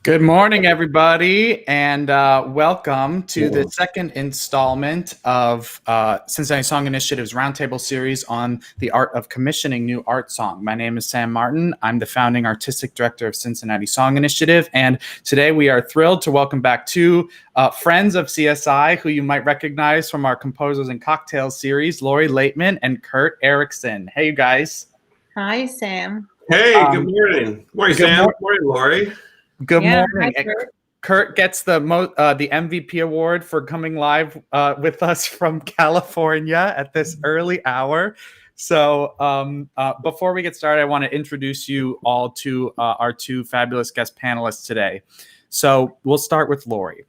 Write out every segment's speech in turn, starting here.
Good morning, everybody, and welcome to the second installment of Cincinnati Song Initiative's Roundtable series on the art of commissioning new art song. My name is Sam Martin. I'm the founding artistic director of Cincinnati Song Initiative, and today we are thrilled to welcome back two friends of CSI who you might recognize from our Composers and Cocktails series, Lori Laitman and Kurt Erickson. Hey, you guys. Hi, Sam. Hey, good morning. Morning, Sam. Good morning, Lori. Good morning. Hi, Kurt gets the MVP award for coming live with us from California at this early hour. So before we get started, I want to introduce you all to our two fabulous guest panelists today. So we'll start with Lori.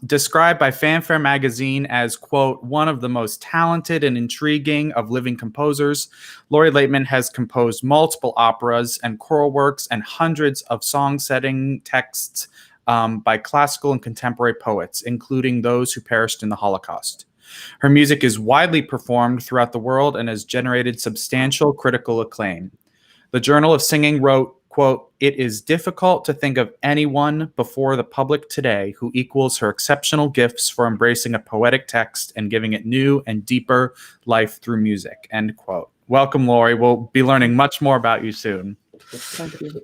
Described by Fanfare magazine as, quote, one of the most talented and intriguing of living composers, Lori Laitman has composed multiple operas and choral works and hundreds of song-setting texts by classical and contemporary poets, including those who perished in the Holocaust. Her music is widely performed throughout the world and has generated substantial critical acclaim. The Journal of Singing wrote, quote, it is difficult to think of anyone before the public today who equals her exceptional gifts for embracing a poetic text and giving it new and deeper life through music, end quote. Welcome, Lori. We'll be learning much more about you soon. Thank you.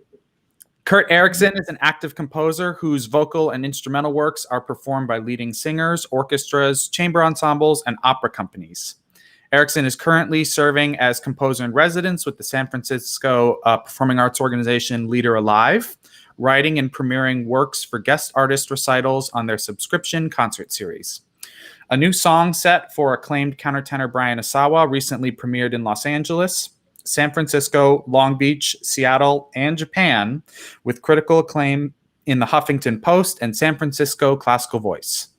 Kurt Erickson is an active composer whose vocal and instrumental works are performed by leading singers, orchestras, chamber ensembles, and opera companies. Erickson is currently serving as composer in residence with the San Francisco performing arts organization Leader Alive, writing and premiering works for guest artist recitals on their subscription concert series. A new song set for acclaimed countertenor Brian Asawa recently premiered in Los Angeles, San Francisco, Long Beach, Seattle, and Japan, with critical acclaim in the Huffington Post and San Francisco Classical Voice.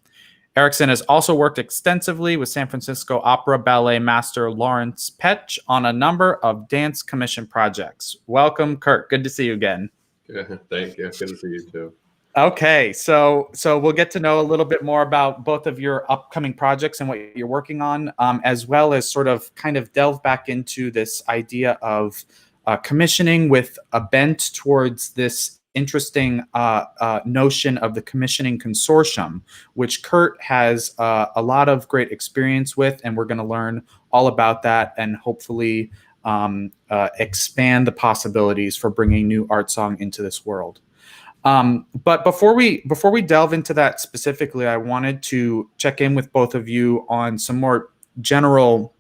Erickson has also worked extensively with San Francisco Opera Ballet master Lawrence Petch on a number of dance commission projects. Welcome, Kurt. Good to see you again. Yeah, thank you. Good to see you too. Okay, so we'll get to know a little bit more about both of your upcoming projects and what you're working on, as well as sort of kind of delve back into this idea of commissioning with a bent towards this interesting notion of the commissioning consortium, which Kurt has a lot of great experience with, and we're going to learn all about that and hopefully expand the possibilities for bringing new art song into this world. But before we delve into that specifically, I wanted to check in with both of you on some more general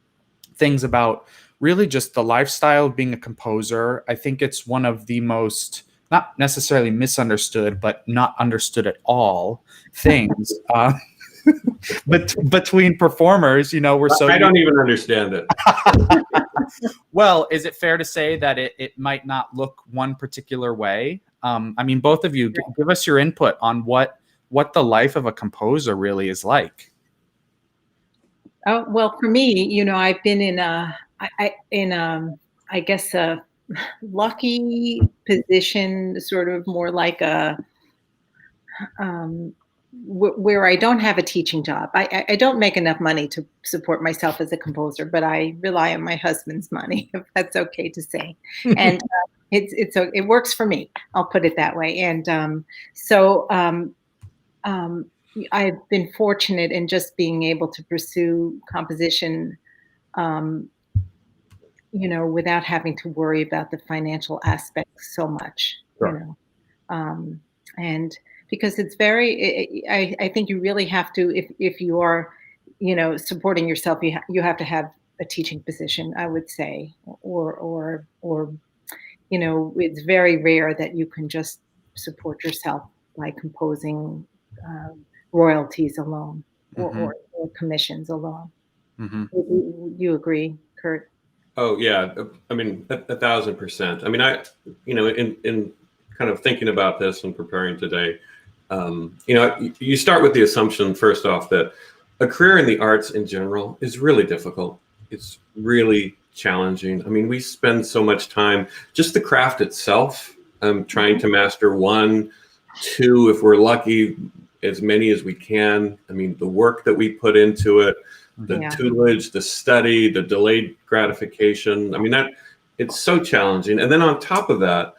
things about really just the lifestyle of being a composer. I think it's one of the most, not necessarily misunderstood, but not understood at all things but between performers. You know, we're so I don't even understand it. Well, is it fair to say that it might not look one particular way? I mean, both of you, give us your input on what the life of a composer really is like. Oh, well, for me, you know, I've been in a lucky position, sort of more like a where I don't have a teaching job. I don't make enough money to support myself as a composer, but I rely on my husband's money, if that's okay to say. And it works for me. I'll put it that way. And I've been fortunate in just being able to pursue composition, you know, without having to worry about the financial aspects so much. Sure. You know, and because it's very, I think you really have to, if you are, you know, supporting yourself, you have to have a teaching position, I would say, or you know, it's very rare that you can just support yourself by composing royalties alone, or commissions alone. Mm-hmm. You agree, Kurt? Oh yeah, I mean 1,000%. I mean, you know, in kind of thinking about this and preparing today, you know, you start with the assumption first off that a career in the arts in general is really difficult. It's really challenging. I mean, we spend so much time, just the craft itself, trying to master one, two, if we're lucky, as many as we can. I mean, the work that we put into it, the tutelage, the study, the delayed gratification. I mean, it's so challenging. And then on top of that,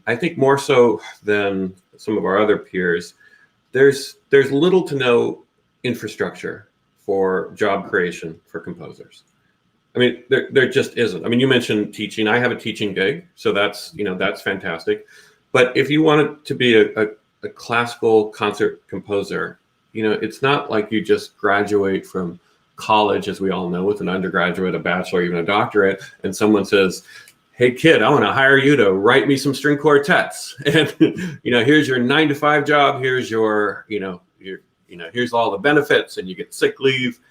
I think more so than some of our other peers, there's little to no infrastructure for job creation for composers. I mean, there just isn't. I mean, you mentioned teaching. I have a teaching gig, so that's fantastic. But if you wanted to be a classical concert composer, it's not like you just graduate from college, as we all know, with an undergraduate, a bachelor, even a doctorate, and someone says, "Hey kid, I want to hire you to write me some string quartets, and here's your 9-to-5 job. Here's your here's all the benefits, and you get sick leave."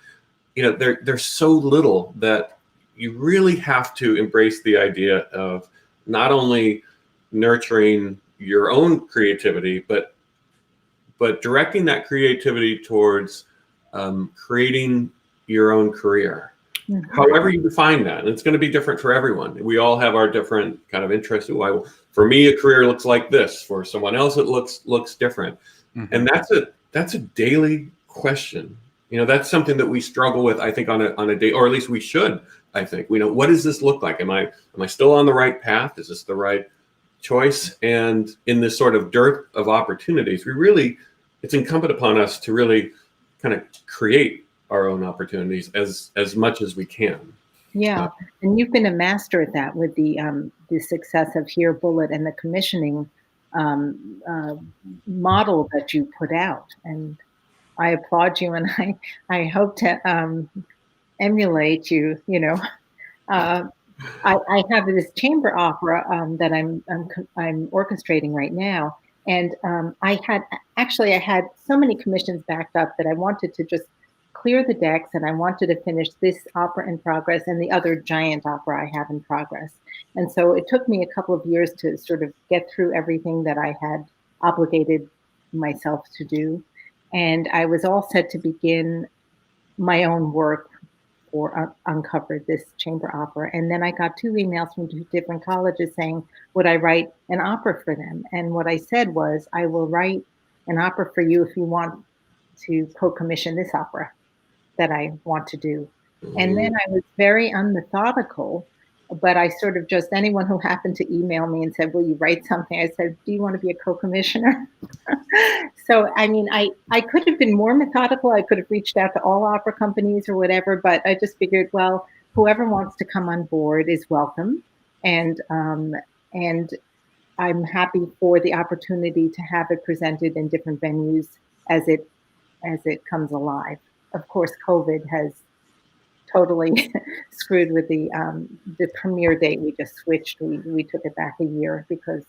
There's so little that you really have to embrace the idea of not only nurturing your own creativity, but directing that creativity towards creating your own career. Mm-hmm. However you define that, and it's going to be different for everyone. We all have our different kind of interests. For me, a career looks like this. For someone else, it looks different. Mm-hmm. And that's a daily question. That's something that we struggle with, I think, on a day, or at least we should. I think what does this look like? Am I still on the right path? Is this the right choice? And in this sort of dearth of opportunities, it's incumbent upon us to really kind of create our own opportunities as much as we can. Yeah, and you've been a master at that with the success of Here Bullet and the commissioning model that you put out, and I applaud you, and I hope to emulate you. I have this chamber opera that I'm orchestrating right now, and I had so many commissions backed up that I wanted to just clear the decks, and I wanted to finish this opera in progress and the other giant opera I have in progress. And so it took me a couple of years to sort of get through everything that I had obligated myself to do. And I was all set to begin my own work or uncovered this chamber opera. And then I got 2 emails from 2 different colleges saying, would I write an opera for them? And what I said was, I will write an opera for you if you want to co-commission this opera that I want to do. And then I was very unmethodical, but I sort of just, anyone who happened to email me and said, will you write something? I said, do you want to be a co-commissioner? So, I mean, I could have been more methodical. I could have reached out to all opera companies or whatever, but I just figured, well, whoever wants to come on board is welcome. And I'm happy for the opportunity to have it presented in different venues as it comes alive. Of course, COVID has totally screwed with the premiere date. We just switched. We took it back a year because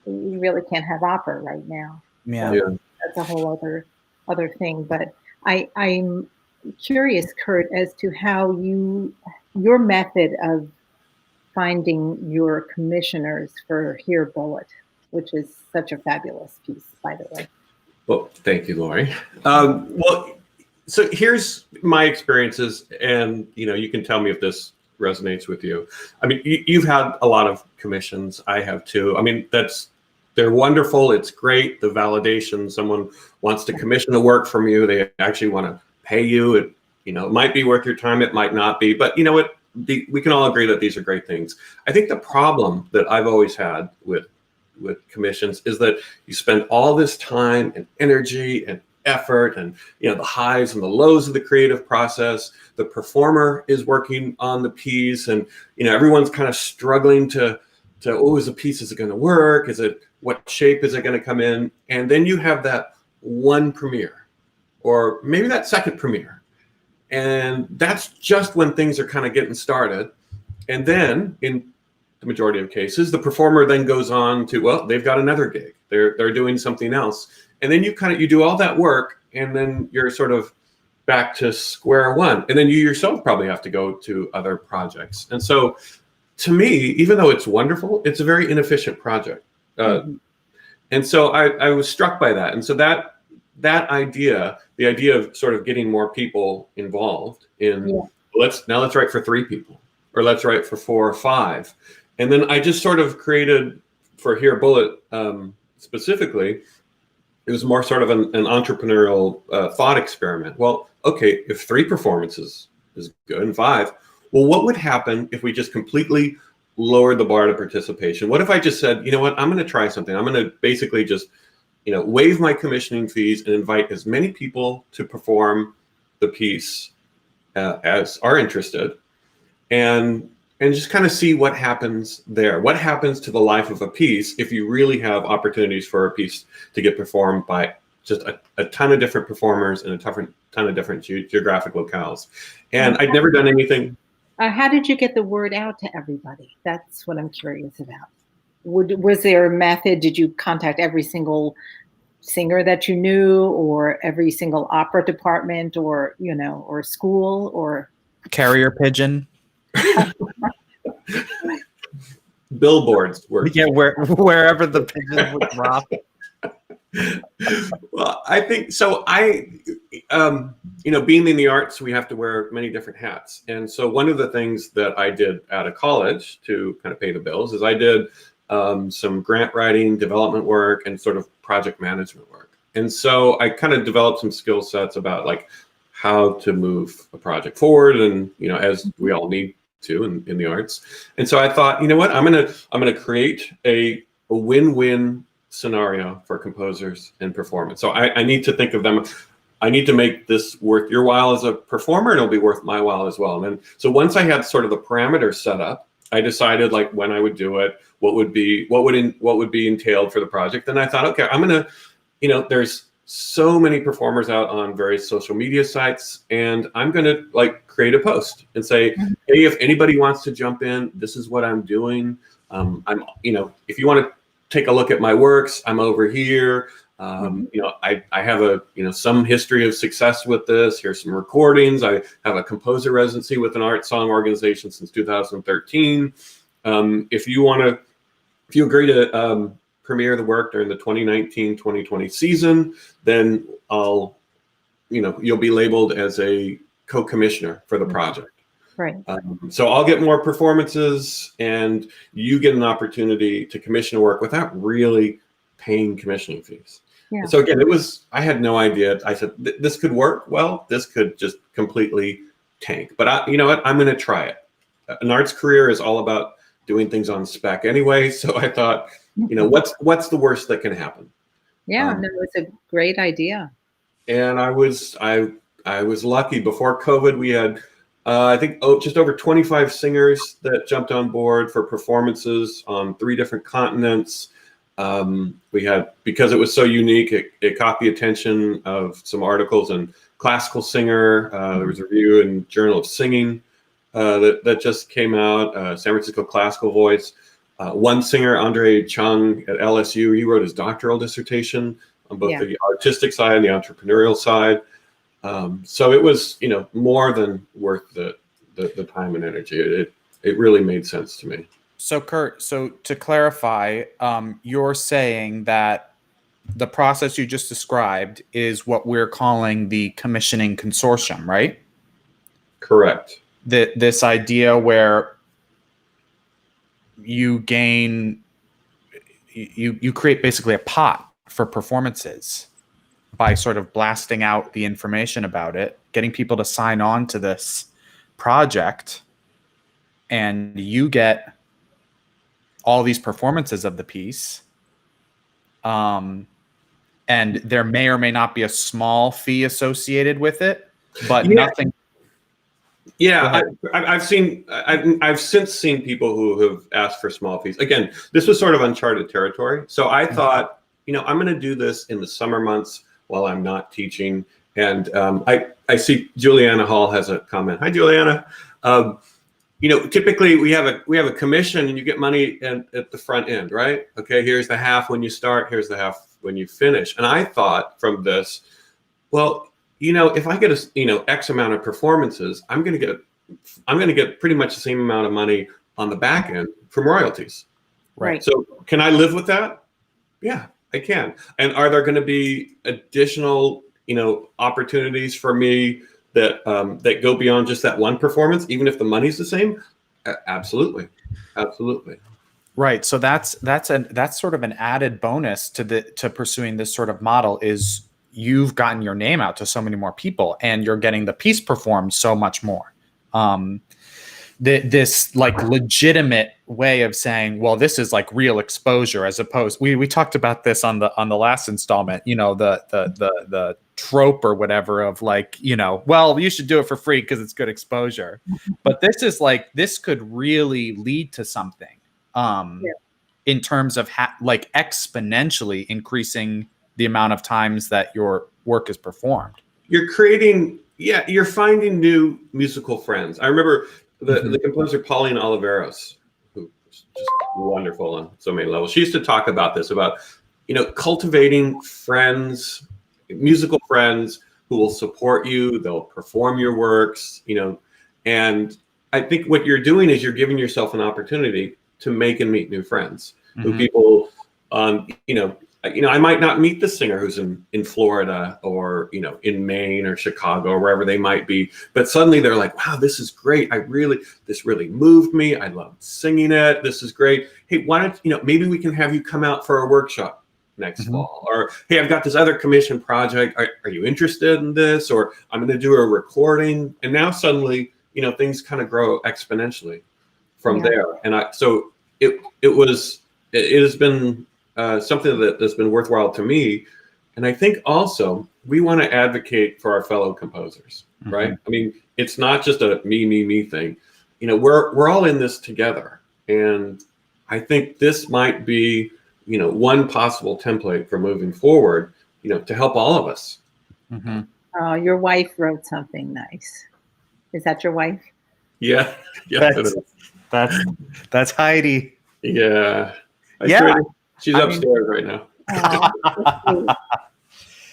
we really can't have opera right now. Yeah, so that's a whole other thing. But I'm curious, Kurt, as to how your method of finding your commissioners for Here Bullet, which is such a fabulous piece, by the way. Well, thank you, Lori. So here's my experiences, and you can tell me if this resonates with you. I mean, you've had a lot of commissions. I have too. I mean, they're wonderful. It's great. The validation, someone wants to commission a work from you. They actually want to pay you. It might be worth your time. It might not be. But you know what? We can all agree that these are great things. I think the problem that I've always had with commissions is that you spend all this time and energy and effort and the highs and the lows of the creative process. The performer is working on the piece, and everyone's kind of struggling to is the piece, is it going to work? What shape is it going to come in? And then you have that one premiere, or maybe that second premiere, and that's just when things are kind of getting started. And then in the majority of cases, the performer then goes on to, they've got another gig. They're doing something else. And then you do all that work, and then you're sort of back to square one. And then you yourself probably have to go to other projects. And so to me, even though it's wonderful, it's a very inefficient project. And so I was struck by that. And so that idea, the idea of sort of getting more people involved in, let's write for 3 people, or let's write for 4 or 5. And then I just sort of created, for Here Bullet specifically, it was more sort of an entrepreneurial thought experiment. Well, okay, if 3 performances is good and 5, well, what would happen if we just completely lowered the bar to participation? What if I just said, you know what, I'm going to try something. I'm going to basically just, waive my commissioning fees and invite as many people to perform the piece as are interested, and just kind of see what happens there. What happens to the life of a piece if you really have opportunities for a piece to get performed by just a ton of different performers in a ton of different geographic locales. And I'd never done anything. How did you get the word out to everybody? That's what I'm curious about. Was there a method? Did you contact every single singer that you knew, or every single opera department, or or school, or carrier pigeon? Billboards were. Yeah, wherever the pigeons would drop. Well, I think so. Being in the arts, we have to wear many different hats. And so one of the things that I did out of college to kind of pay the bills is I did some grant writing, development work, and sort of project management work. And so I kind of developed some skill sets about like how to move a project forward, and as we all need to in the arts. And so I thought, you know what, I'm gonna create a win-win scenario for composers and performance. So I need to think of them. I need to make this worth your while as a performer, and it'll be worth my while as well. And so once I had sort of the parameters set up, I decided like when I would do it, what would be entailed for the project. And I thought, okay, I'm gonna, there's so many performers out on various social media sites, and I'm gonna like create a post and say, hey, if anybody wants to jump in, this is what I'm doing. If you want to take a look at my works, I'm over here. I have some history of success with this. Here's some recordings. I have a composer residency with an art song organization since 2013. If you agree to premiere the work during the 2019-2020 season, then you'll be labeled as a co-commissioner for the project. Right. So I'll get more performances, and you get an opportunity to commission work without really paying commissioning fees. Yeah. So again, I had no idea. I said, this could work. Well, this could just completely tank. But you know what? I'm going to try it. An arts career is all about doing things on spec anyway. So I thought, what's the worst that can happen? Yeah, it's a great idea. And I was lucky. Before COVID, we had I think just over 25 singers that jumped on board for performances on 3 different continents. We had, because it was so unique, it caught the attention of some articles in Classical Singer. There was a review in Journal of Singing that just came out. San Francisco Classical Voice. One singer, Andre Chung at LSU, he wrote his doctoral dissertation on both the artistic side and the entrepreneurial side. So it was, more than worth the time and energy. It really made sense to me. So Kurt, to clarify, you're saying that the process you just described is what we're calling the commissioning consortium, right? Correct. This idea where you create basically a pot for performances by sort of blasting out the information about it, getting people to sign on to this project, and you get all these performances of the piece. And there may or may not be a small fee associated with it, but nothing. Yeah, I've since seen people who have asked for small fees. Again, this was sort of uncharted territory. So I thought, I'm going to do this in the summer months while I'm not teaching. And I see Juliana Hall has a comment. Hi, Juliana. Typically we have a commission, and you get money at the front end, right? Okay, here's the half when you start, here's the half when you finish. And I thought from this, well, if I get X amount of performances, I'm going to get pretty much the same amount of money on the back end from royalties. Right. So can I live with that? Yeah, I can. And are there going to be additional, opportunities for me that go beyond just that one performance, even if the money's the same? Absolutely. Right. So that's sort of an added bonus to pursuing this sort of model is you've gotten your name out to so many more people, and you're getting the piece performed so much more. this like legitimate way of saying, well, this is like real exposure, as opposed, we talked about this on the last installment, the trope or whatever of like, well, you should do it for free because it's good exposure. But this is like, this could really lead to something in terms of like exponentially increasing the amount of times that your work is performed. You're finding new musical friends. I remember the composer Pauline Oliveros, who was just wonderful on so many levels. She used to talk about this, about, cultivating friends, musical friends who will support you, they'll perform your works, and I think what you're doing is you're giving yourself an opportunity to make and meet new friends, who people, I might not meet the singer who's in Florida or, in Maine or Chicago or wherever they might be, but suddenly they're like, wow, this is great. This really moved me. I loved singing it. This is great. Hey, why don't, maybe we can have you come out for a workshop next fall, or, hey, I've got this other commission project. Are you interested in this? Or I'm going to do a recording. And now suddenly, things kind of grow exponentially from there. And so it has been something that's been worthwhile to me. And I think also we want to advocate for our fellow composers, right? I mean, it's not just a me thing. We're all in this together. And I think this might be, one possible template for moving forward, to help all of us. Your wife wrote something nice. Is that your wife? Yeah. That's Heidi. Yeah. She's upstairs right now.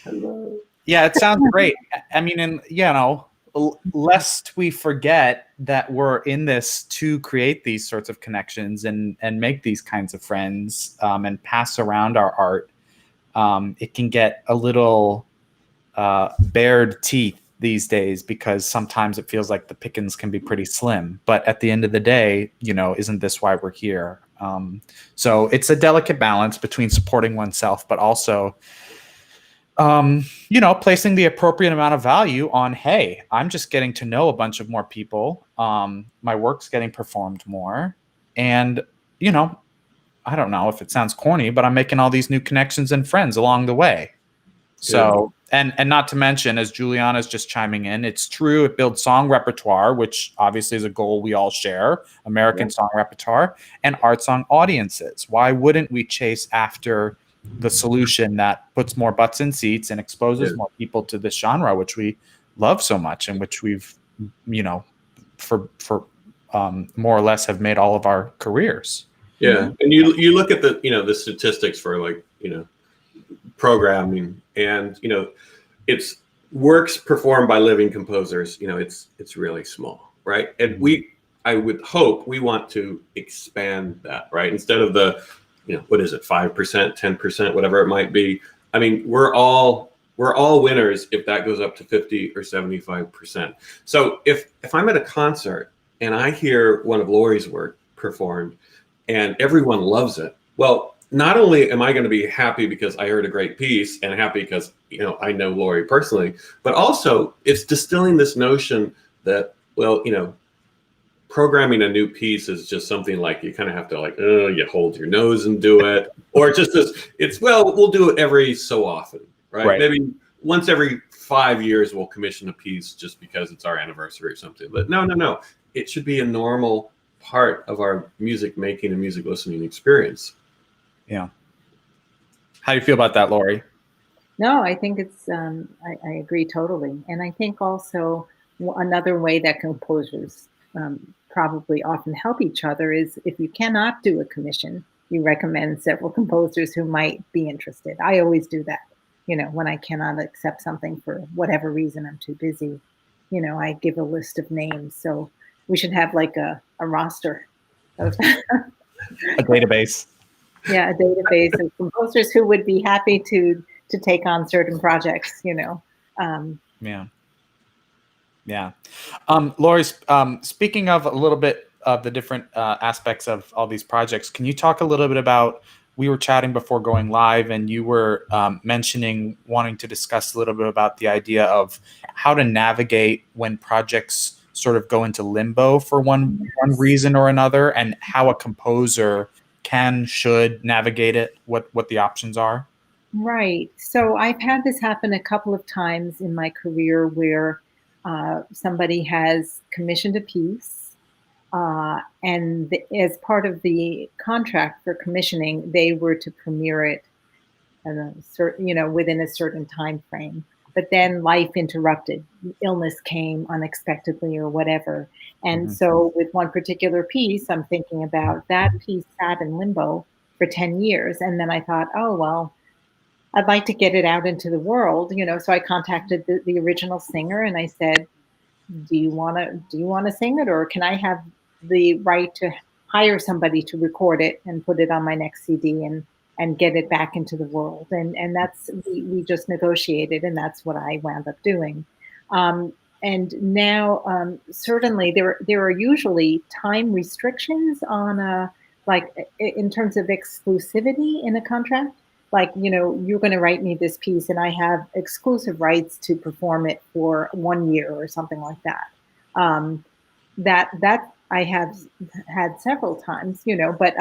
Hello. Yeah, it sounds great. I mean, and lest we forget that we're in this to create these sorts of connections and make these kinds of friends and pass around our art. It can get a little bared teeth these days, because sometimes it feels like the pickings can be pretty slim. But at the end of the day, isn't this why we're here? So it's a delicate balance between supporting oneself, but also, placing the appropriate amount of value on, hey, I'm just getting to know a bunch of more people. My work's getting performed more. And, I don't know if it sounds corny, but I'm making all these new connections and friends along the way. So, and not to mention, as Juliana's just chiming in, it's true, it builds song repertoire, which obviously is a goal we all share, American song repertoire, and art song audiences. Why wouldn't we chase after the solution that puts more butts in seats and exposes more people to this genre, which we love so much and which we've, for more or less have made all of our careers. Yeah. And you look at the statistics for programming, and it's works performed by living composers, it's really small, right? And I would hope we want to expand that, right? Instead of the what is it, 5%, 10%, whatever it might be. I mean, we're all winners if that goes up to 50 or 75%. So if I'm at a concert and I hear one of Lori's work performed and everyone loves it, well, not only am I going to be happy because I heard a great piece and happy because, I know Lori personally, but also it's distilling this notion that, well, programming a new piece is just something like you kind of have to you hold your nose and do it, or just we'll do it every so often, right? Maybe once every 5 years we'll commission a piece just because it's our anniversary or something. But no, it should be a normal part of our music making and music listening experience. Yeah. How do you feel about that, Lori? No, I think it's, I agree totally. And I think also another way that composers probably often help each other is, if you cannot do a commission, you recommend several composers who might be interested. I always do that. When I cannot accept something for whatever reason, I'm too busy, I give a list of names. So we should have like a roster of a database. Yeah, a database of composers who would be happy to take on certain projects, Yeah. Lori, speaking of a little bit of the different aspects of all these projects, can you talk a little bit about, we were chatting before going live and you were mentioning wanting to discuss a little bit about the idea of how to navigate when projects sort of go into limbo for one reason or another, and how a composer should navigate it, what the options are? Right. So I've had this happen a couple of times in my career where somebody has commissioned a piece, and as part of the contract for commissioning, they were to premiere it at a certain, within a certain time frame. But then life interrupted, illness came unexpectedly or whatever. And so with one particular piece, I'm thinking about that piece sat in limbo for 10 years. And then I thought, oh, well, I'd like to get it out into the world, So I contacted the original singer and I said, do you want to sing it, or can I have the right to hire somebody to record it and put it on my next CD and get it back into the world? And that's, we just negotiated, and that's what I wound up doing. And now, certainly there are usually time restrictions on like in terms of exclusivity in a contract. Like, you're going to write me this piece and I have exclusive rights to perform it for 1 year or something like that. That I have had several times, but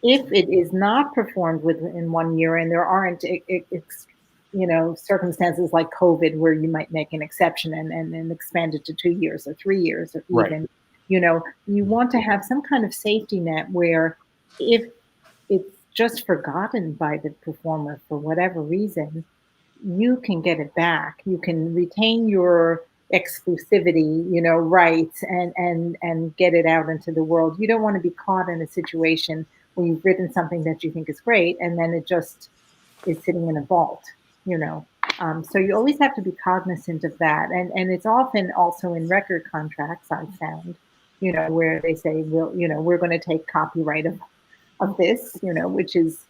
if it is not performed within 1 year and there aren't, circumstances like COVID where you might make an exception and expand it to 2 years or 3 years or even, you want to have some kind of safety net where if it's just forgotten by the performer for whatever reason, you can get it back. You can retain your exclusivity, rights and get it out into the world. You don't want to be caught in a situation where you've written something that you think is great and then it just is sitting in a vault, So you always have to be cognizant of that. And it's often also in record contracts, I've found, where they say, we're going to take copyright of this, which is,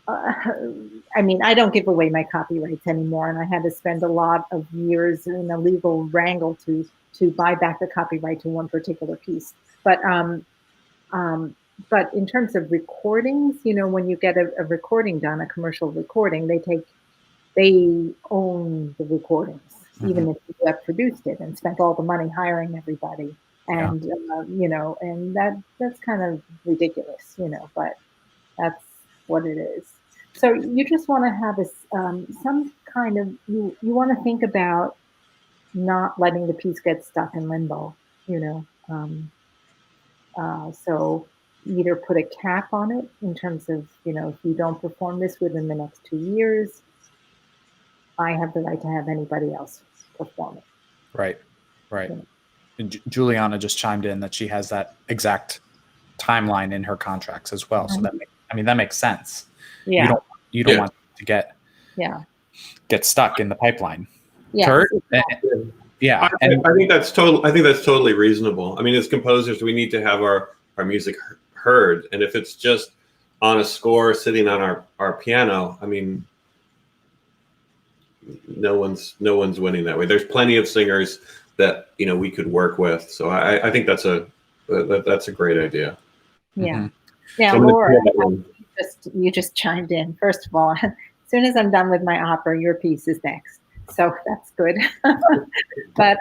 I don't give away my copyrights anymore, and I had to spend a lot of years in a legal wrangle to buy back the copyright to one particular piece. But in terms of recordings, when you get a recording done, a commercial recording, they own the recordings, even if you have produced it and spent all the money hiring everybody. And, and that's kind of ridiculous, but that's what it is. So you just want to have some kind of, you want to think about not letting the piece get stuck in limbo, so either put a cap on it in terms of, if you don't perform this within the next 2 years, I have the right to have anybody else perform it. Right. And Juliana just chimed in that she has that exact timeline in her contracts as well. So that makes sense. Yeah. You don't want to get stuck in the pipeline. Yeah. Kurt? Yeah. I think that's totally reasonable. I mean, as composers, we need to have our music heard. And if it's just on a score sitting on our piano, I mean, no one's winning that way. There's plenty of singers that we could work with. So I think that's a great idea. Yeah. Now, Laura, you just chimed in. First of all, as soon as I'm done with my opera, your piece is next. So that's good. But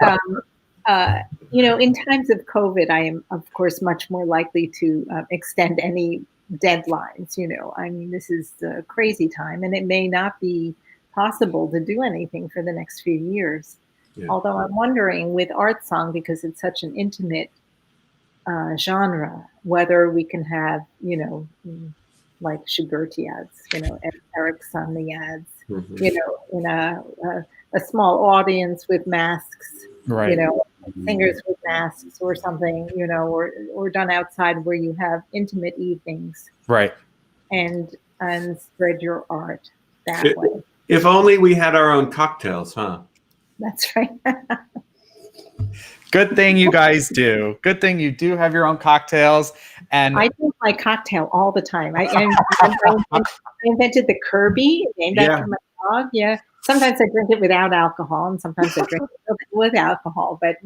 in times of COVID, I am of course much more likely to extend any deadlines. I mean, this is a crazy time, and it may not be possible to do anything for the next few years. Yeah. Although I'm wondering with art song, because it's such an intimate genre, whether we can have, like Shubertiads, Eric Sonniads, in a small audience with masks, right. Singers with masks or something, or done outside where you have intimate evenings, right, and spread your art that way. If only we had our own cocktails, huh? That's right. Good thing you guys do. Good thing you do have your own cocktails. And I drink my cocktail all the time. I invented the Kirby, named after my dog. Yeah. Sometimes I drink it without alcohol, and sometimes I drink it with alcohol. But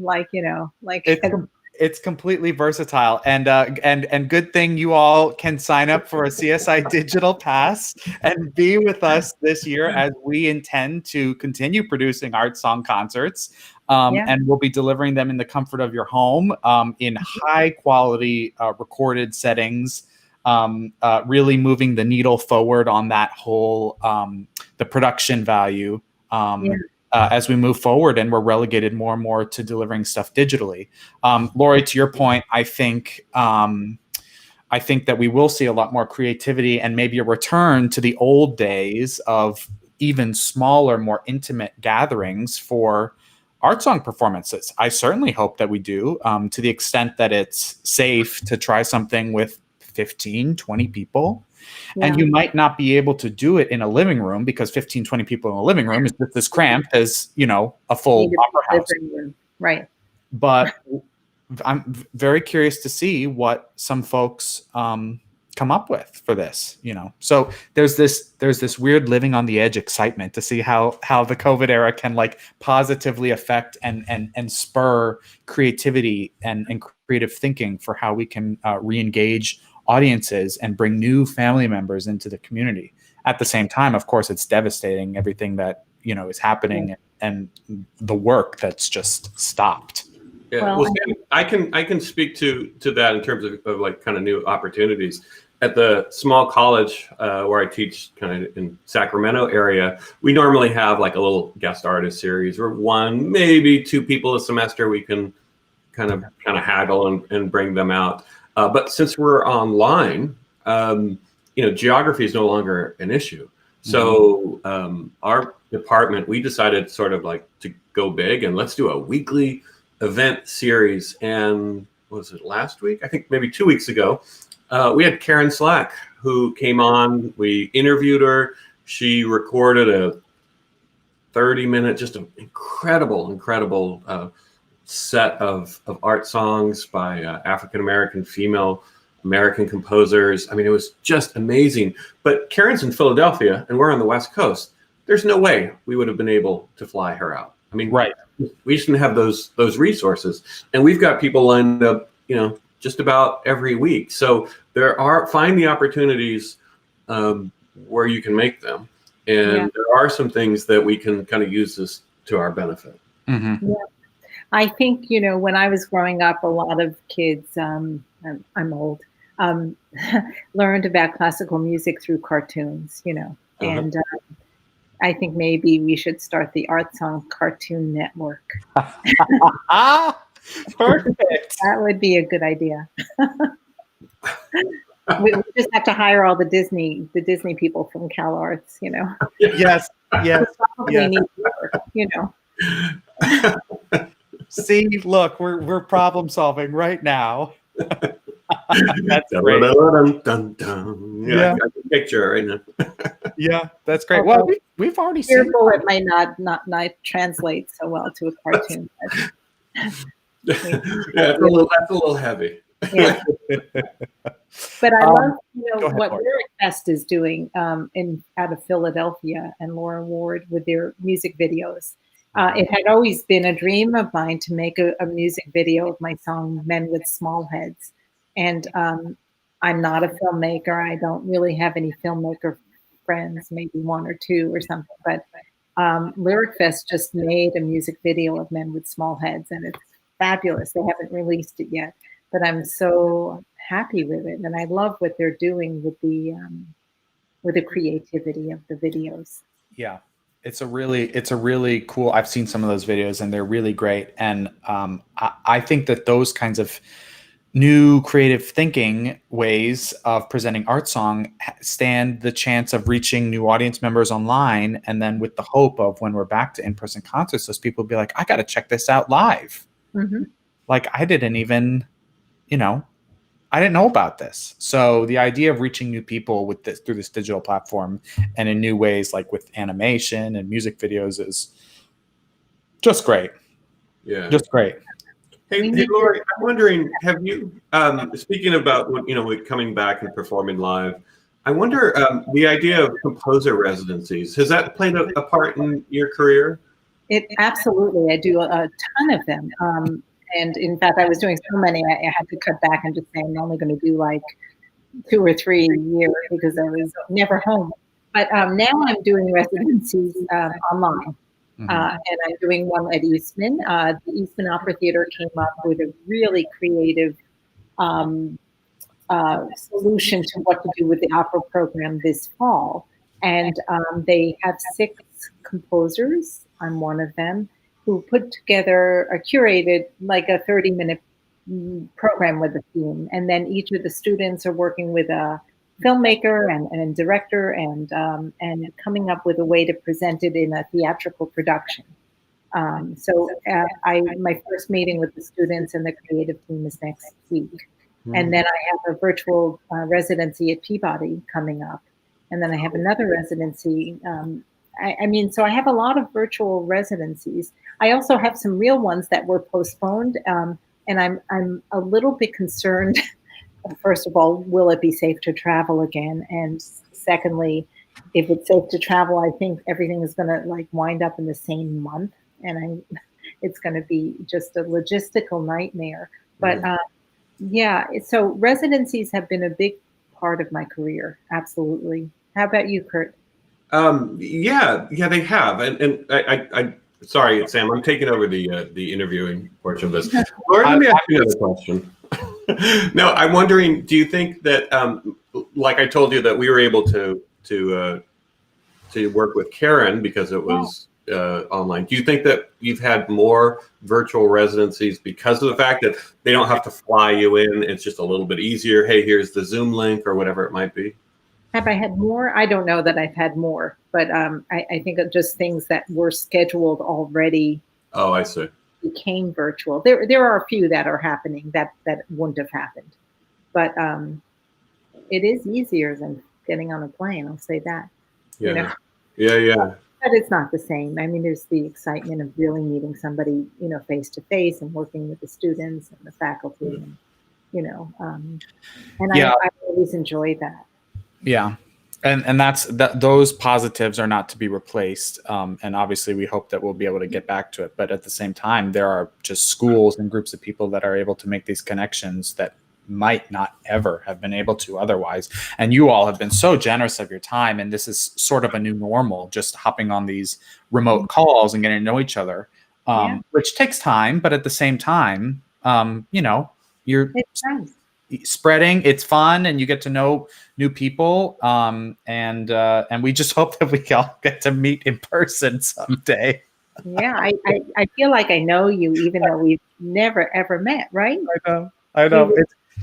It's completely versatile, and good thing you all can sign up for a CSI Digital Pass and be with us this year as we intend to continue producing art song concerts, and we'll be delivering them in the comfort of your home, in high quality recorded settings, really moving the needle forward on that whole the production value. As we move forward and we're relegated more and more to delivering stuff digitally. Lori, to your point, I think that we will see a lot more creativity and maybe a return to the old days of even smaller, more intimate gatherings for art song performances. I certainly hope that we do, to the extent that it's safe to try something with 15, 20 people. And you might not be able to do it in a living room because 15, 20 people in a living room is just as cramped as, a full opera house. Right. But I'm very curious to see what some folks come up with for this, So there's this weird living on the edge excitement to see how the COVID era can like positively affect and spur creativity and creative thinking for how we can re-engage audiences and bring new family members into the community. At the same time, of course, it's devastating everything that is happening and the work that's just stopped. Yeah, well, I can speak to that in terms of like kind of new opportunities. At the small college where I teach kind of in Sacramento area, we normally have like a little guest artist series where one, maybe two people a semester we can kind of haggle and bring them out. But since we're online, geography is no longer an issue. So our department, we decided sort of like to go big and let's do a weekly event series. And was it last week? I think maybe 2 weeks ago, we had Karen Slack who came on. We interviewed her. She recorded a 30-minute, just an incredible set of art songs by African-American female American composers. I mean, it was just amazing. But Karen's in Philadelphia and we're on the West Coast. There's no way we would have been able to fly her out. I mean, right. We shouldn't have those resources. And we've got people lined up, just about every week. So find the opportunities where you can make them. And there are some things that we can kind of use this to our benefit. Mm-hmm. Yeah. I think, when I was growing up, a lot of kids, I'm old, learned about classical music through cartoons, and I think maybe we should start the Art Song Cartoon Network. Perfect. That would be a good idea. We just have to hire all the Disney people from Cal Arts, Yes. Probably need work, See, look, we're problem solving right now. That's great. Dun, dun. Yeah, I got the picture right now. Yeah, that's great. Well, we've already seen it might not translate so well to a cartoon. That's a little heavy. Yeah. But I love what Lyric Fest is doing out of Philadelphia and Laura Ward with their music videos. It had always been a dream of mine to make a music video of my song Men with Small Heads. And I'm not a filmmaker. I don't really have any filmmaker friends, maybe one or two or something. But Lyric Fest just made a music video of Men with Small Heads, and it's fabulous. They haven't released it yet, but I'm so happy with it. And I love what they're doing with the creativity of the videos. Yeah. It's a really cool. I've seen some of those videos and they're really great. And I think that those kinds of new creative thinking ways of presenting art song stand the chance of reaching new audience members online. And then with the hope of when we're back to in-person concerts, those people will be like, I got to check this out live. Mm-hmm. Like I didn't even, I didn't know about this. So the idea of reaching new people with this through this digital platform and in new ways, like with animation and music videos, is just great. Yeah, just great. Hey, Lori, I'm wondering, have you, speaking about with coming back and performing live, I wonder the idea of composer residencies, has that played a part in your career? It absolutely. I do a ton of them. And in fact, I was doing so many, I had to cut back and just say I'm only going to do like 2 or 3 a year because I was never home. But now I'm doing residencies online. And I'm doing one at Eastman. The Eastman Opera Theater came up with a really creative solution to what to do with the opera program this fall. And they have 6 composers, I'm one of them, who put together a curated, like a 30-minute program with a theme. And then each of the students are working with a filmmaker and a director and coming up with a way to present it in a theatrical production. So my first meeting with the students and the creative team is next week. And then I have a virtual residency at Peabody coming up. And then I have another residency. I mean, so I have a lot of virtual residencies. I also have some real ones that were postponed. And I'm a little bit concerned. First of all, will it be safe to travel again? And secondly, if it's safe to travel, I think everything is going to like wind up in the same month. And it's going to be just a logistical nightmare. But yeah, so residencies have been a big part of my career. Absolutely. How about you, Kurt? Yeah, they have. And I sorry, Sam, I'm taking over the interviewing portion of this. Laura, let me ask you another question. No, I'm wondering, do you think that, like I told you that we were able to work with Karen because it was online. Do you think that you've had more virtual residencies because of the fact that they don't have to fly you in? It's just a little bit easier. Hey, here's the Zoom link or whatever it might be. Have I had more? I don't know that I've had more, but I think of just things that were scheduled already. Oh, I see. Became virtual. There are a few that are happening that wouldn't have happened, but it is easier than getting on a plane. I'll say that. Yeah. You know? Yeah. But it's not the same. I mean, there's the excitement of really meeting somebody, face to face and working with the students and the faculty, and I always enjoy that. Yeah. And those positives are not to be replaced. And obviously we hope that we'll be able to get back to it. But at the same time, there are just schools and groups of people that are able to make these connections that might not ever have been able to otherwise. And you all have been so generous of your time. And this is sort of a new normal, just hopping on these remote calls and getting to know each other, which takes time. But at the same time, you're spreading. It's fun, and you get to know new people. And we just hope that we all get to meet in person someday. Yeah, I feel like I know you, even though we've never ever met, right? I know.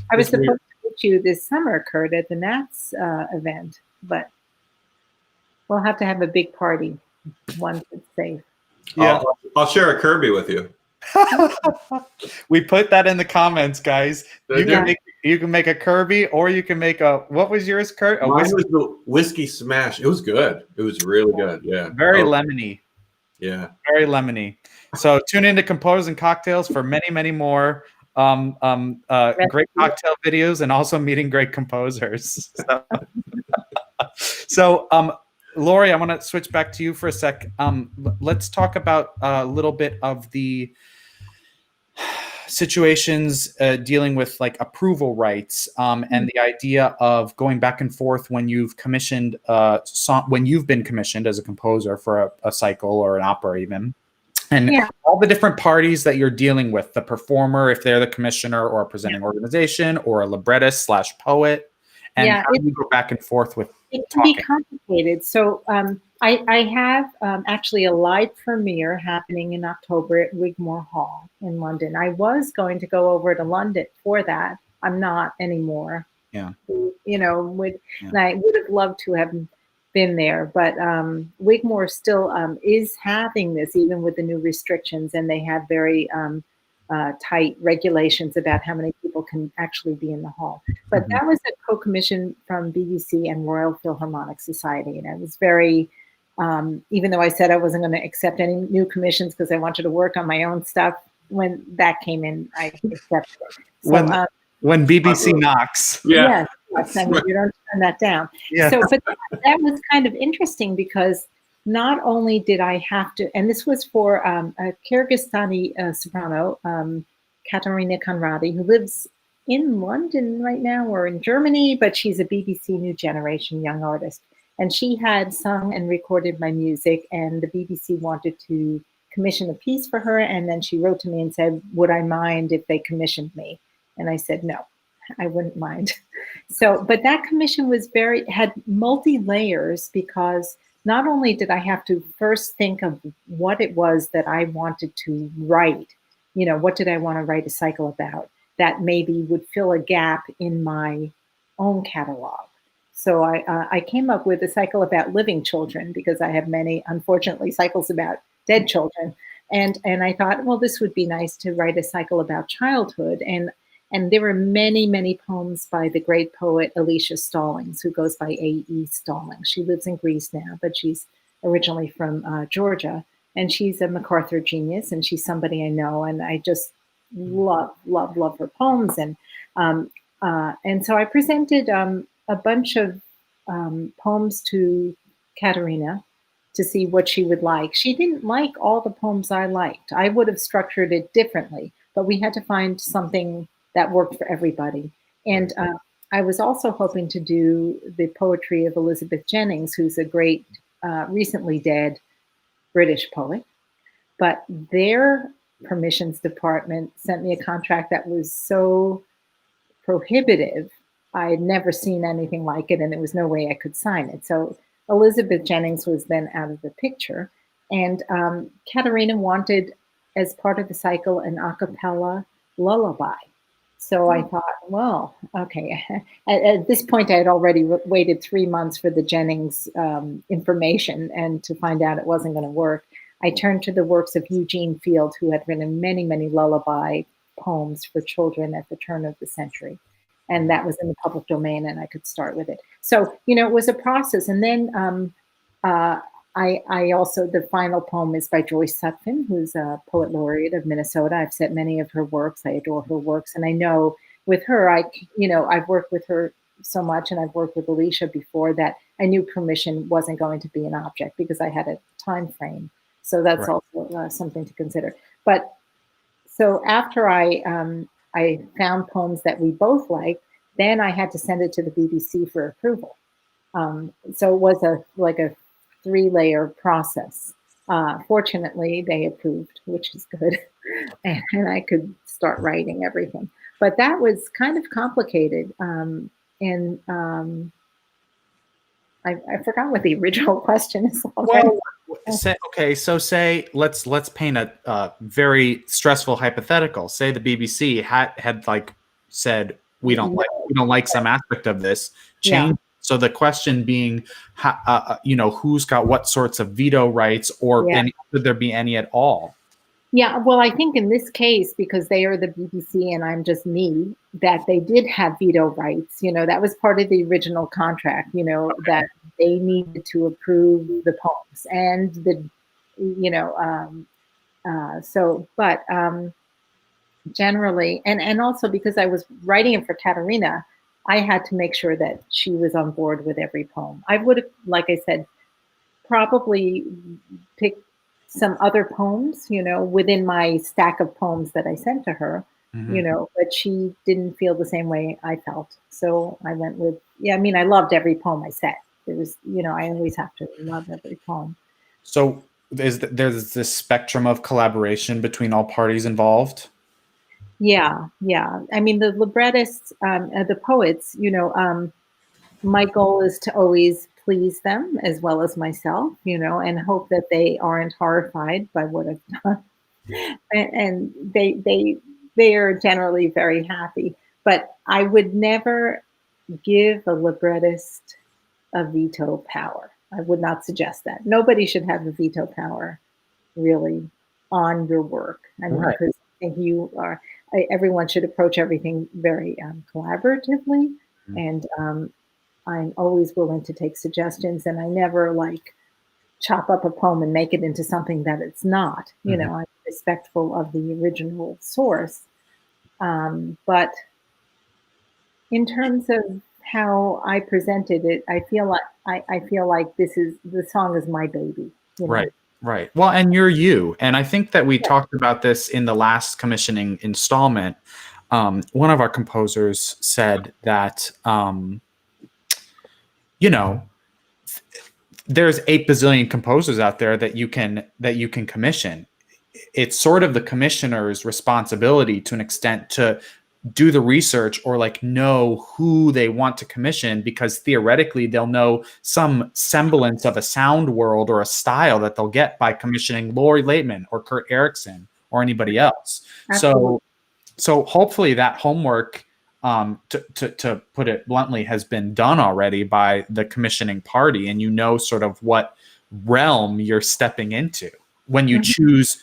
I was supposed to meet you this summer, Kurt, at the Nats event, but we'll have to have a big party once it's safe. Yeah, I'll share a Kirby with you. We put that in the comments, guys. You can make a Kirby, or you can make a. What was yours, Kurt? Mine was the whiskey smash. It was good. It was really good. Yeah. Very lemony. Yeah. Very lemony. So tune into Compose and Cocktails for many, many more great cocktail videos, and also meeting great composers. So Lori, I want to switch back to you for a sec. Let's talk about a little bit of the situations dealing with like approval rights and the idea of going back and forth when you've commissioned when you've been commissioned as a composer for a cycle or an opera even. And all the different parties that you're dealing with, the performer, if they're the commissioner or a presenting organization, or a librettist / poet, and how do you go back and forth with it can be complicated. So I have actually a live premiere happening in October at Wigmore Hall in London. I was going to go over to London for that. I'm not anymore. Yeah. And I would have loved to have been there, but Wigmore still is having this, even with the new restrictions, and they have very tight regulations about how many people can actually be in the hall. But that was a co-commission from BBC and Royal Philharmonic Society, and I was very, even though I said I wasn't going to accept any new commissions because I wanted to work on my own stuff, when that came in, I accepted it. So, when BBC knocks. Yes, I mean, you don't turn that down. Yeah. So, but that was kind of interesting because not only did I have to, and this was for a Kyrgyzstani soprano, Katarina Conradi, who lives in London right now or in Germany, but she's a BBC New Generation young artist. And she had sung and recorded my music, and the BBC wanted to commission a piece for her. And then she wrote to me and said, would I mind if they commissioned me? And I said, no, I wouldn't mind. So, but that commission was had multi-layers, because not only did I have to first think of what it was that I wanted to write, what did I want to write a cycle about that maybe would fill a gap in my own catalog. So I came up with a cycle about living children, because I have many, unfortunately, cycles about dead children. And I thought, well, this would be nice to write a cycle about childhood. And there were many, many poems by the great poet Alicia Stallings, who goes by A.E. Stallings. She lives in Greece now, but she's originally from Georgia. And she's a MacArthur genius, and she's somebody I know. And I just love her poems. And so I presented a bunch of poems to Katarina to see what she would like. She didn't like all the poems I liked. I would have structured it differently, but we had to find something that worked for everybody. And I was also hoping to do the poetry of Elizabeth Jennings, who's a great, recently dead British poet. But their permissions department sent me a contract that was so prohibitive. I had never seen anything like it, and there was no way I could sign it. So Elizabeth Jennings was then out of the picture. And Katarina wanted, as part of the cycle, an a cappella lullaby. So I thought, well, okay. At this point, I had already waited 3 months for the Jennings information, and to find out it wasn't going to work, I turned to the works of Eugene Field, who had written many, many lullaby poems for children at the turn of the century. And that was in the public domain, and I could start with it. So, it was a process. And then I also, the final poem is by Joyce Sutphin, who's a poet laureate of Minnesota. I've set many of her works. I adore her works. And I know with her, I've worked with her so much, and I've worked with Alicia before, that I knew permission wasn't going to be an object, because I had a time frame. So that's also something to consider. But so after I found poems that we both liked, then I had to send it to the BBC for approval. So it was a 3-layer process. Fortunately, they approved, which is good. And I could start writing everything. But that was kind of complicated. I forgot what the original question is. Well, say let's paint a very stressful hypothetical. Say the BBC had said we don't like some aspect of this, change. Yeah. So the question being, who's got what sorts of veto rights, or could there be any at all? Yeah, well, I think in this case, because they are the BBC and I'm just me, that they did have veto rights. That was part of the original contract, that they needed to approve the poems and generally, and also because I was writing it for Katarina, I had to make sure that she was on board with every poem. I would have, like I said, probably picked some other poems, within my stack of poems that I sent to her, but she didn't feel the same way I felt. So I went with, I loved every poem I sent. It was, I always have to love every poem. So there's this spectrum of collaboration between all parties involved? Yeah. I mean, the librettists, the poets, my goal is to always please them as well as myself, and hope that they aren't horrified by what I've done. And they are generally very happy. But I would never give a librettist a veto power. I would not suggest that. Nobody should have a veto power, really, on your work. I mean, because I think everyone should approach everything very collaboratively. And I'm always willing to take suggestions, and I never chop up a poem and make it into something that it's not. I'm respectful of the original source. But in terms of how I presented it, I feel like the song is my baby. Right. Right. Well, and you're you. And I think that we talked about this in the last commissioning installment. One of our composers said that, you know, there's 8 bazillion composers out there that you can commission. It's sort of the commissioner's responsibility to an extent to do the research or like know who they want to commission, because theoretically they'll know some semblance of a sound world or a style that they'll get by commissioning Lori Laitman or Kurt Erickson or anybody else. Absolutely. So hopefully that homework, to put it bluntly, has been done already by the commissioning party, and you know sort of what realm you're stepping into when you choose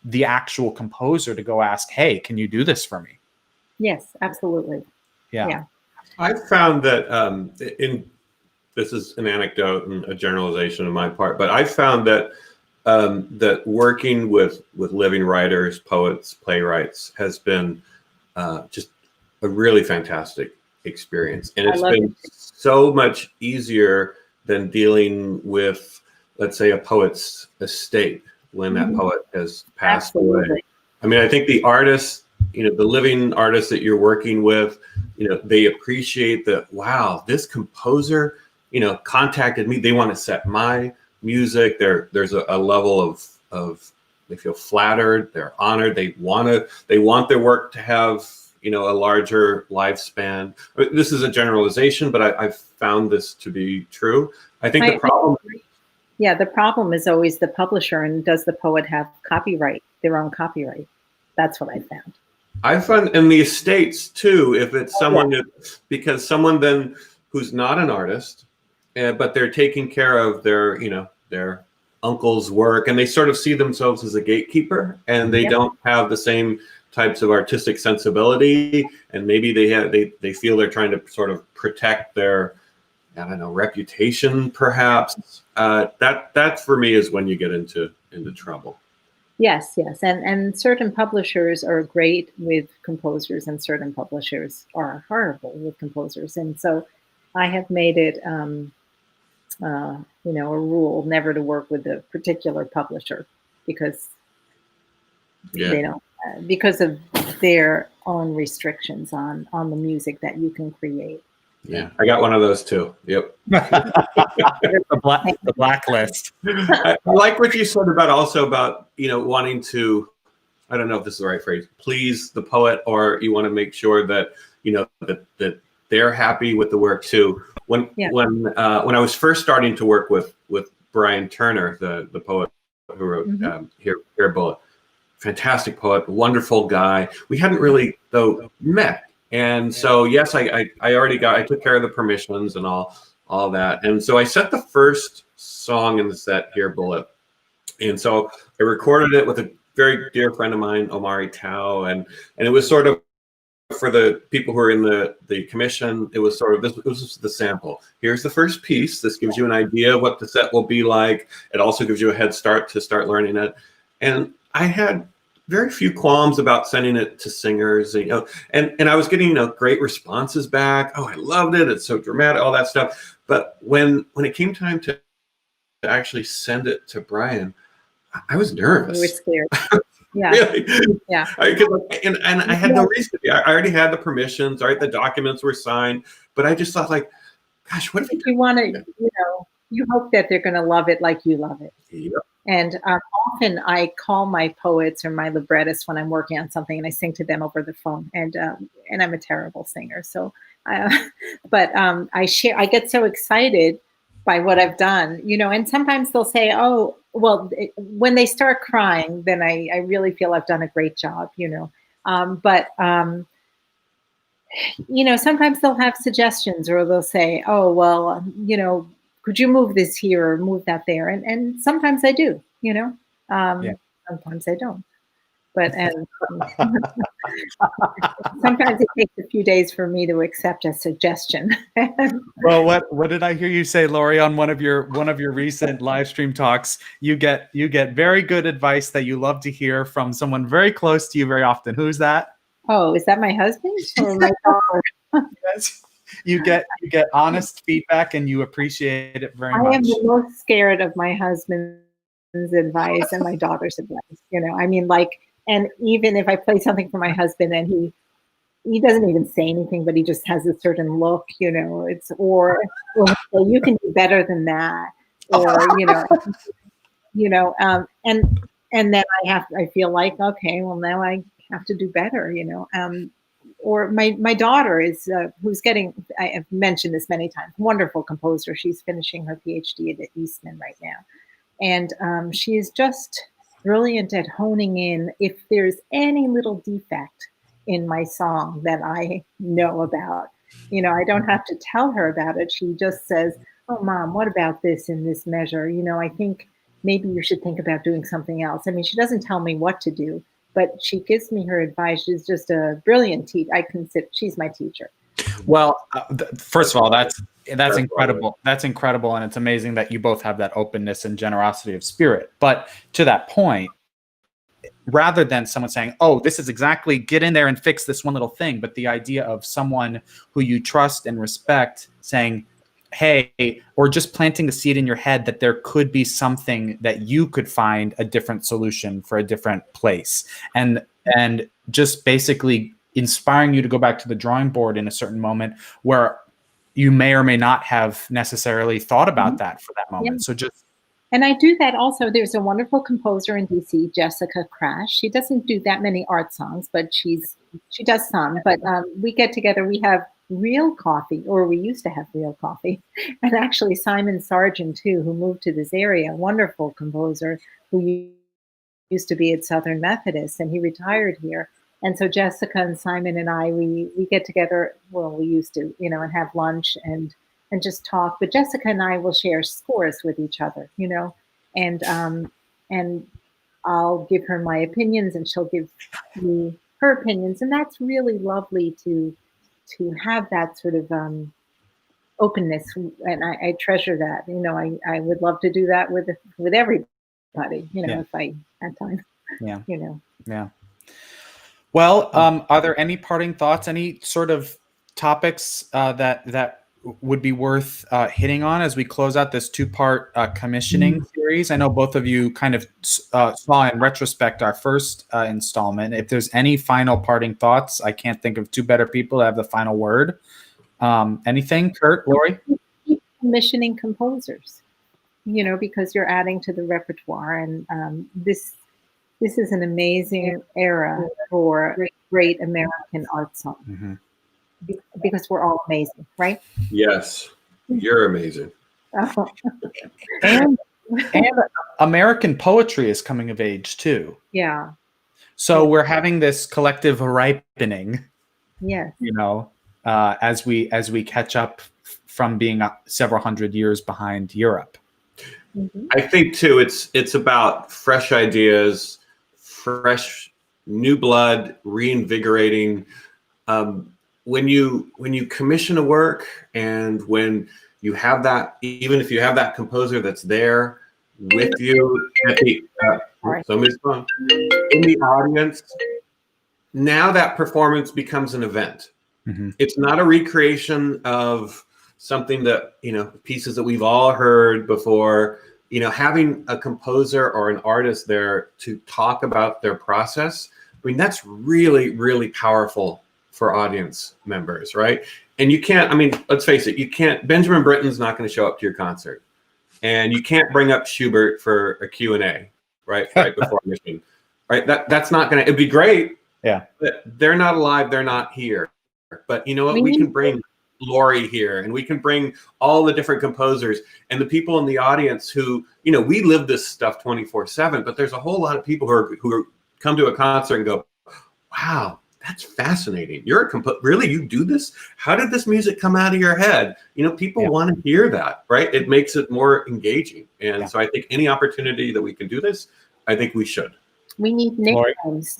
the actual composer to go ask, hey, can you do this for me? Yes, absolutely. Yeah. I've found that this is an anecdote and a generalization on my part, but I've found that that working with living writers, poets, playwrights has been just a really fantastic experience, and it's been so much easier than dealing with, let's say, a poet's estate when that poet has passed away. I mean, I think the artists, the living artists that you're working with, they appreciate that, wow, this composer, contacted me. They want to set my music. There's a level of they feel flattered, they're honored, they want their work to have, a larger lifespan. This is a generalization, but I've found this to be true. I think the problem. Yeah, the problem is always the publisher, and does the poet have their own copyright? That's what I found. I find in the estates too, if it's someone because someone then who's not an artist, but they're taking care of their uncle's work, and they sort of see themselves as a gatekeeper, and they don't have the same types of artistic sensibility, and maybe they feel they're trying to sort of protect their, I don't know, reputation, perhaps. That for me is when you get into trouble. Yes, and certain publishers are great with composers, and certain publishers are horrible with composers. And so, I have made it, a rule never to work with a particular publisher because they don't, because of their own restrictions on the music that you can create. Yeah, I got one of those too. Yep. the blacklist. I like what you said about wanting to, I don't know if this is the right phrase, please the poet, or you want to make sure that that they're happy with the work too. When I was first starting to work with Brian Turner, the poet who wrote Here Bullet, fantastic poet, wonderful guy. We hadn't really though met. And so, yes, I took care of the permissions and all that. And so I set the first song in the set, Here Bullet. And so I recorded it with a very dear friend of mine, Omari Tao. And it was sort of, for the people who are in the commission, it was sort of, this was the sample. Here's the first piece. This gives you an idea of what the set will be like. It also gives you a head start to start learning it. And I had very few qualms about sending it to singers, and I was getting great responses back. Oh, I loved it. It's so dramatic, all that stuff. But when it came time to actually send it to Brian, I was nervous. You were scared. Yeah. Really? Yeah. And I had no reason to be. I already had the permissions, right? The documents were signed, but I just thought, like, gosh, what if you want to? You hope that they're going to love it like you love it. Yep. And often I call my poets or my librettists when I'm working on something, and I sing to them over the phone. And I'm a terrible singer, so but I share. I get so excited by what I've done, And sometimes they'll say, "Oh, well," when they start crying, then I really feel I've done a great job, But sometimes they'll have suggestions, or they'll say, "Oh, well, could you move this here or move that there?" And sometimes I do, sometimes I don't. But sometimes it takes a few days for me to accept a suggestion. Well, what did I hear you say, Lori, on one of your recent live stream talks? You get very good advice that you love to hear from someone very close to you very often. Who's that? Oh, is that my husband or my daughter? Yes. You get honest feedback, and you appreciate it very much. I am the most scared of my husband's advice and my daughter's advice, I mean, like, and even if I play something for my husband and he doesn't even say anything, but he just has a certain look, it's, or you can do better than that, or, and then I feel like, okay, well, now I have to do better, or my daughter is, who's getting, I have mentioned this many times, wonderful composer. She's finishing her PhD at Eastman right now. And she is just brilliant at honing in if there's any little defect in my song that I know about. I don't have to tell her about it. She just says, "Oh, Mom, what about this in this measure? I think maybe you should think about doing something else." I mean, she doesn't tell me what to do, but she gives me her advice. She's just a brilliant teacher. I consider she's my teacher. Well, first of all, that's incredible. That's incredible, and it's amazing that you both have that openness and generosity of spirit. But to that point, rather than someone saying, "Oh, this is exactly, get in there and fix this one little thing," but the idea of someone who you trust and respect saying, "Hey," or just planting the seed in your head that there could be something that you could find a different solution for a different place, and just basically inspiring you to go back to the drawing board in a certain moment where you may or may not have necessarily thought about that for that moment. Yeah. So just. And I do that also. There's a wonderful composer in DC, Jessica Crash. She doesn't do that many art songs, but she does some. But we get together, we have real coffee, or we used to have real coffee. And actually Simon Sargent too, who moved to this area, wonderful composer who used to be at Southern Methodist, and he retired here. And so Jessica and Simon and I, we get together, well, we used to, and have lunch and just talk. But Jessica and I will share scores with each other, and I'll give her my opinions and she'll give me her opinions. And that's really lovely to have that sort of openness. And I treasure that, I would love to do that with everybody, if I had time. Yeah. Yeah. Well, are there any parting thoughts, any sort of topics that would be worth hitting on as we close out this two-part commissioning series? I know both of you kind of saw in retrospect our first installment. If there's any final parting thoughts, I can't think of two better people to have the final word. Anything, Kurt, Lori? Keep commissioning composers, because you're adding to the repertoire, and this is an amazing era for great American art song. Mm-hmm. Because we're all amazing, right? Yes, you're amazing. and American poetry is coming of age too. Yeah. So we're having this collective ripening. Yes. As we catch up from being several hundred years behind Europe. Mm-hmm. I think too, it's about fresh ideas, fresh new blood, reinvigorating. When you commission a work, and when you have that, even if you have that composer that's there with you at the somebody's phone, in the audience, now that performance becomes an event. Mm-hmm. It's not a recreation of something that, pieces that we've all heard before. Having a composer or an artist there to talk about their process, I mean, that's really, really powerful for audience members, right? And you can't, let's face it, Benjamin Britten's not going to show up to your concert. And you can't bring up Schubert for a Q&A, right before mission, right? That's not going to, it'd be great. Yeah. But they're not alive, they're not here. But you know what? We can bring Lori here, and we can bring all the different composers and the people in the audience who, we live this stuff 24/7, but there's a whole lot of people who come to a concert and go, wow, that's fascinating. You're really, you do this? How did this music come out of your head? People want to hear that, right? It makes it more engaging. And so I think any opportunity that we can do this, I think we should. We need nicknames.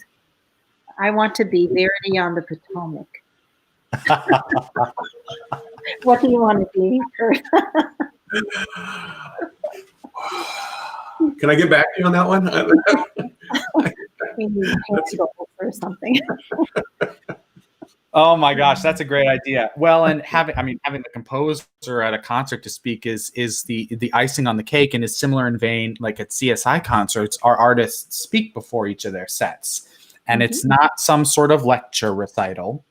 I want to be Verity on the Potomac. What do you want to be, Kurt? Can I get back to you on that one? We need handles or something. Oh my gosh, that's a great idea. Well, and having the composer at a concert to speak is the icing on the cake, and is similar in vein. Like at CSI concerts, our artists speak before each of their sets, and it's not some sort of lecture recital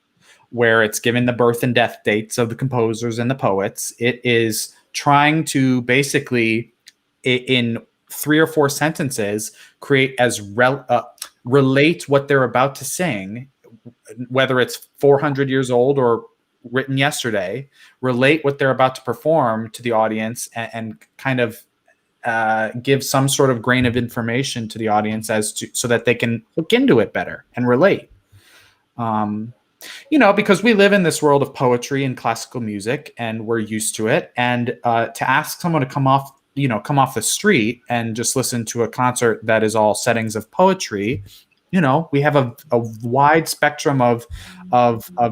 where it's given the birth and death dates of the composers and the poets. It is trying to basically, in 3 or 4 sentences, create relate what they're about to sing, whether it's 400 years old or written yesterday, relate what they're about to perform to the audience, and kind of give some sort of grain of information to the audience so that they can hook into it better and relate. Because we live in this world of poetry and classical music, and we're used to it. And to ask someone to come off the street and just listen to a concert that is all settings of poetry, we have a wide spectrum of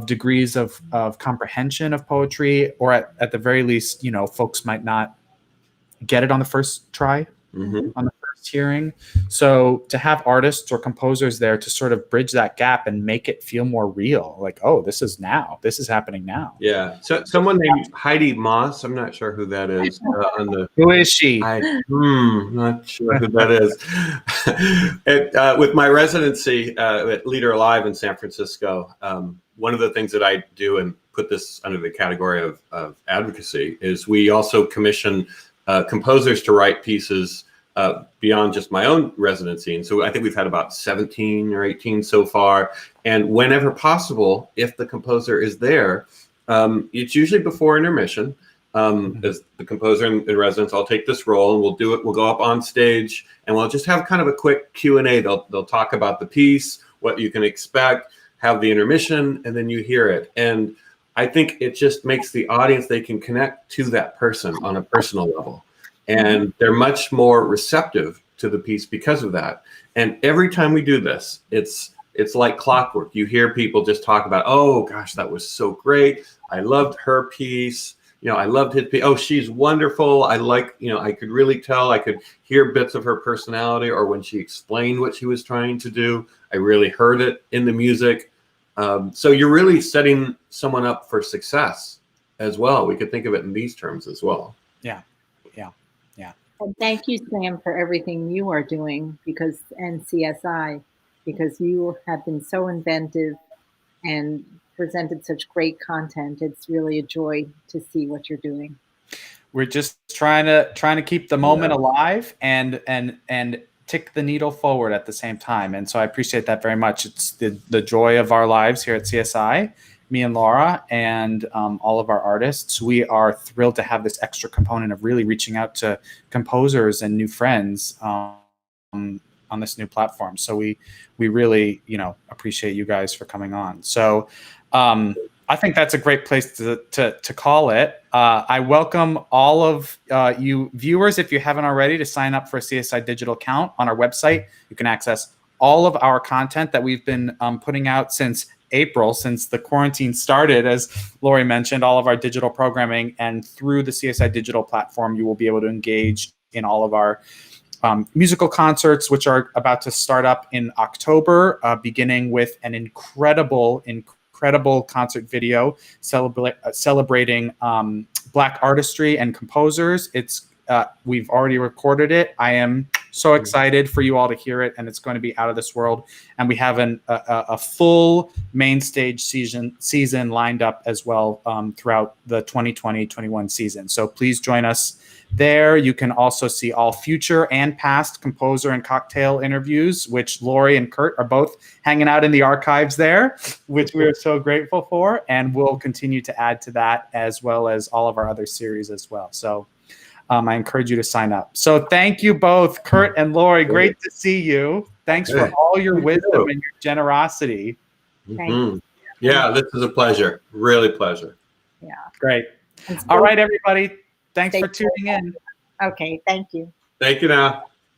degrees of comprehension of poetry, or at the very least, folks might not get it on the first try, on the first hearing. So to have artists or composers there to sort of bridge that gap and make it feel more real, like, oh, this is happening now. Yeah. So someone named Heidi Moss, I'm not sure who that is. Who is she? Not sure who that is. With my residency at Leader Alive in San Francisco, one of the things that I do, and put this under the category of advocacy, is we also commission composers to write pieces beyond just my own residency. And so I think we've had about 17 or 18 so far. And whenever possible, if the composer is there, it's usually before intermission. As the composer in residence, I'll take this role and we'll do it. We'll go up on stage and we'll just have kind of a quick Q&A. They'll talk about the piece, what you can expect, have the intermission, and then you hear it. And I think it just makes the audience, they can connect to that person on a personal level. And they're much more receptive to the piece because of that. And every time we do this, it's like clockwork. You hear people just talk about, oh gosh, that was so great. I loved her piece. I loved his piece. Oh, she's wonderful. I could really tell, I could hear bits of her personality, or when she explained what she was trying to do, I really heard it in the music. So you're really setting someone up for success as well. We could think of it in these terms as well. Yeah. And thank you, Sam, for everything you are doing, and CSI, because you have been so inventive and presented such great content. It's really a joy to see what you're doing. We're just trying to keep the moment alive and tick the needle forward at the same time. And so I appreciate that very much. It's the joy of our lives here at CSI, me and Laura, and all of our artists. We are thrilled to have this extra component of really reaching out to composers and new friends on this new platform. So we really, appreciate you guys for coming on. So I think that's a great place to call it. I welcome all of you viewers, if you haven't already, to sign up for a CSI Digital account on our website. You can access all of our content that we've been putting out since April, since the quarantine started, as Lori mentioned, all of our digital programming. And through the CSI Digital platform, you will be able to engage in all of our musical concerts, which are about to start up in October, beginning with an incredible concert video celebrating Black artistry and composers. We've already recorded it. I am so excited for you all to hear it, and it's going to be out of this world. And we have a full main stage season lined up as well throughout the 2020-21 season. So please join us there. You can also see all future and past composer and cocktail interviews, which Lori and Kurt are both hanging out in the archives there, which we are so grateful for. And we'll continue to add to that, as well as all of our other series as well. So I encourage you to sign up. So thank you both, Kurt and Lori. Great to see you. Thanks for all your wisdom and your generosity. Yeah, this is a pleasure. Really pleasure. Yeah. Great. All right, everybody. Thanks for tuning in. Okay. Thank you. Thank you now.